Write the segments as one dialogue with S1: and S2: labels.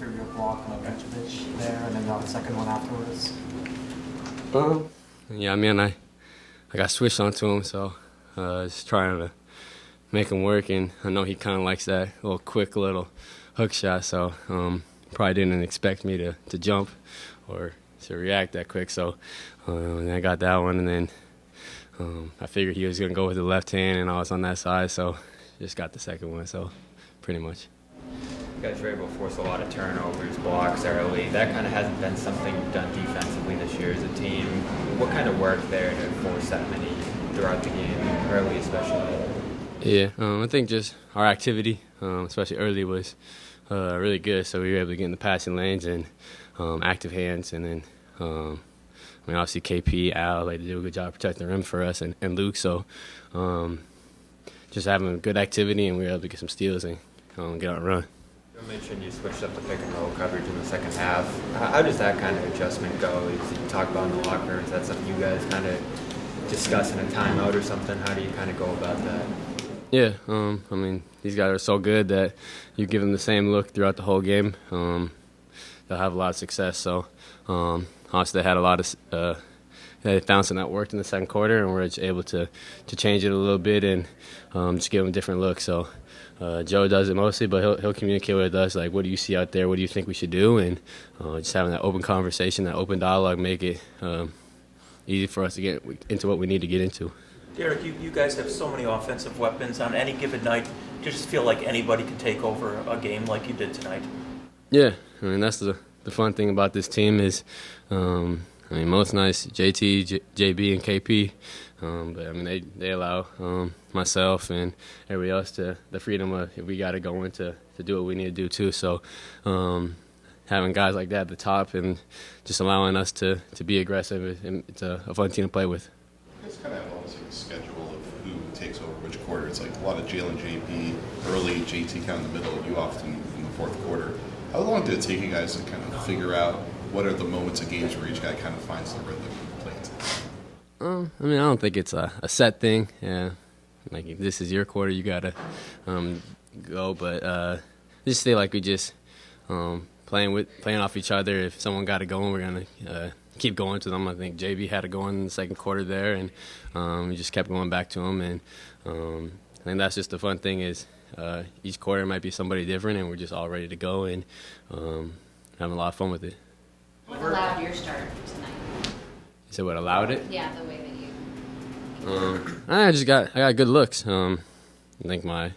S1: through your block on Benjamin there, and then the second one afterwards?
S2: Yeah, I mean, I got switched onto him, so just trying to make him work, and I know he kind of likes that little quick little hook shot, so probably didn't expect me to jump or to react that quick. So and I got that one, and then I figured he was going to go with the left hand, and I was on that side, so just got the second one, so pretty much.
S3: You guys were able to force a lot of turnovers, blocks early. That kind of hasn't been something you've done defensively this year as a team. What kind of work there to force that many throughout the game, early especially?
S2: Yeah, I think just our activity, especially early, was really good. So we were able to get in the passing lanes and active hands. And then, obviously KP, Al, they did a good job protecting the rim for us, and Luke. So just having good activity, and we were able to get some steals and get on a run.
S3: You mentioned you switched up the pick and roll coverage in the second half. How does that kind of adjustment go? You talk about in the locker room. Is that something you guys kind of discuss in a timeout or something? How do you kind of go about that?
S2: Yeah, these guys are so good that you give them the same look throughout the whole game. They'll have a lot of success. So, honestly, they had a lot of they found something that worked in the second quarter, and we're just able to change it a little bit and just give them different looks. So, Joe does it mostly, but he'll communicate with us, like, what do you see out there? What do you think we should do? And just having that open conversation, that open dialogue, make it easy for us to get into what we need to get into.
S4: Derrick, you guys have so many offensive weapons on any given night. Do you just feel like anybody can take over a game like you did tonight?
S2: Yeah, that's the fun thing about this team is, most nights JT, JB, and KP, but they allow myself and everybody else the freedom of, if we got to go in to do what we need to do too. So having guys like that at the top and just allowing us to be aggressive, it's a fun team to play with.
S5: You guys kind of have almost like a schedule of who takes over which quarter. It's like a lot of Jalen, JP early, JT kind of in the middle, you often in the fourth quarter. How long did it take you guys to kind of figure out what are the moments of games where each guy kind of finds the rhythm and plays it?
S2: I don't think it's a set thing. Yeah, like if this is your quarter, you gotta go. But just feel like we just playing off each other. If someone got it going, we're gonna keep going to them. I think JB had it going in the second quarter there, and we just kept going back to him. And I think that's just the fun thing is each quarter might be somebody different, and we're just all ready to go and having a lot of fun with it.
S6: What allowed your start tonight?
S2: You said what allowed it?
S6: Yeah, the way that you.
S2: I got good looks. I think my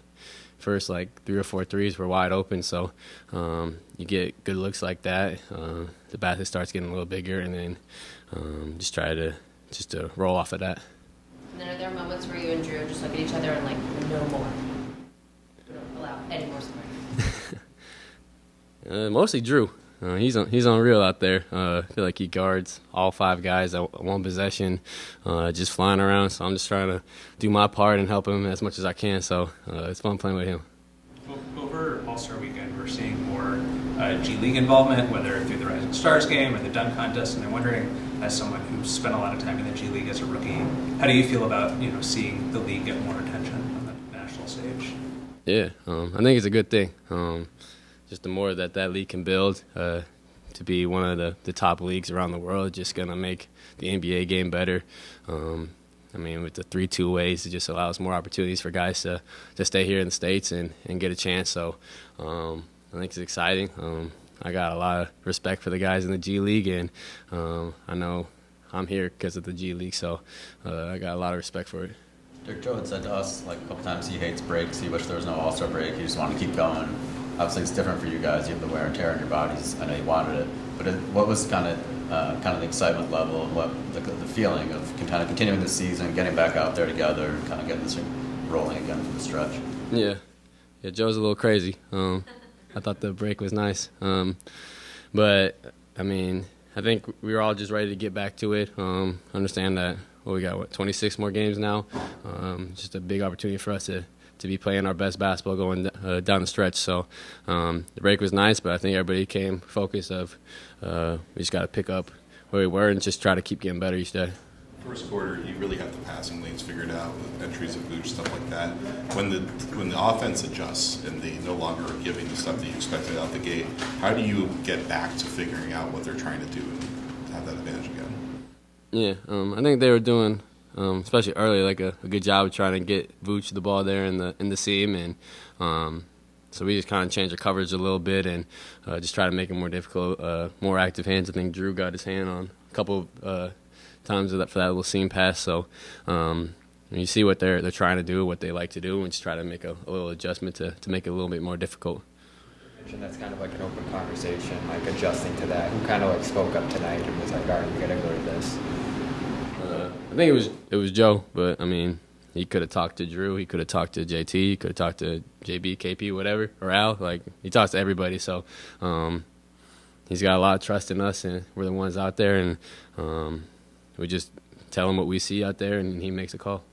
S2: first 3 or 4 threes were wide open, so you get good looks like that. The basket starts getting a little bigger, and then just try to roll off of that.
S6: And then are there moments where you and Drew just look at each other and no more? We don't allow any more scoring.
S2: Mostly Drew. He's unreal out there. I feel like he guards all 5 guys at one possession, just flying around. So I'm just trying to do my part and help him as much as I can. So it's fun playing with him.
S7: Over All-Star Weekend, we're seeing more G League involvement, whether through the Rising Stars game or the dunk contest. And I'm wondering, as someone who's spent a lot of time in the G League as a rookie, how do you feel about seeing the league get more attention on the national stage?
S2: Yeah, I think it's a good thing. Just the more that league can build to be one of the top leagues around the world, just going to make the NBA game better. With the 3-2 ways, it just allows more opportunities for guys to stay here in the States and get a chance. So I think it's exciting. I got a lot of respect for the guys in the G League, and I know I'm here because of the G League, so I got a lot of respect for it.
S8: Derrick, Joe had said to us a couple times he hates breaks. He wished there was no All-Star break. He just wanted to keep going. Obviously, it's different for you guys. You have the wear and tear on your bodies. I know you wanted it, but what was kind of the excitement level and what the feeling of kind of continuing the season, getting back out there together, and kind of getting this rolling again for the stretch?
S2: Yeah, Joe's a little crazy. I thought the break was nice, but I think we were all just ready to get back to it. Understand that we got 26 more games now. Just a big opportunity for us to be playing our best basketball going down the stretch. So the break was nice, but I think everybody came focused of we just got to pick up where we were and just try to keep getting better each day.
S5: First quarter, you really have the passing lanes figured out with entries of boost, stuff like that. When the offense adjusts and they no longer are giving the stuff that you expected out the gate, how do you get back to figuring out what they're trying to do and have that advantage again?
S2: Yeah, I think they were doing, especially early, like a good job of trying to get Vooch the ball there in the seam, and so we just kind of changed our coverage a little bit and just try to make it more difficult, more active hands. I think Drew got his hand on a couple times for that little seam pass. So you see what they're trying to do, what they like to do, and just try to make a little adjustment to make it a little bit more difficult.
S3: That's kind of like an open conversation, like adjusting to that. Who kind of like spoke up tonight and was like, all right, we gotta go to this?
S2: I think it was Joe, but I mean, he could have talked to Drew, he could have talked to JT, he could have talked to JB, KP, whatever, or Al. Like, he talks to everybody, so he's got a lot of trust in us, and we're the ones out there, and we just tell him what we see out there, and he makes a call.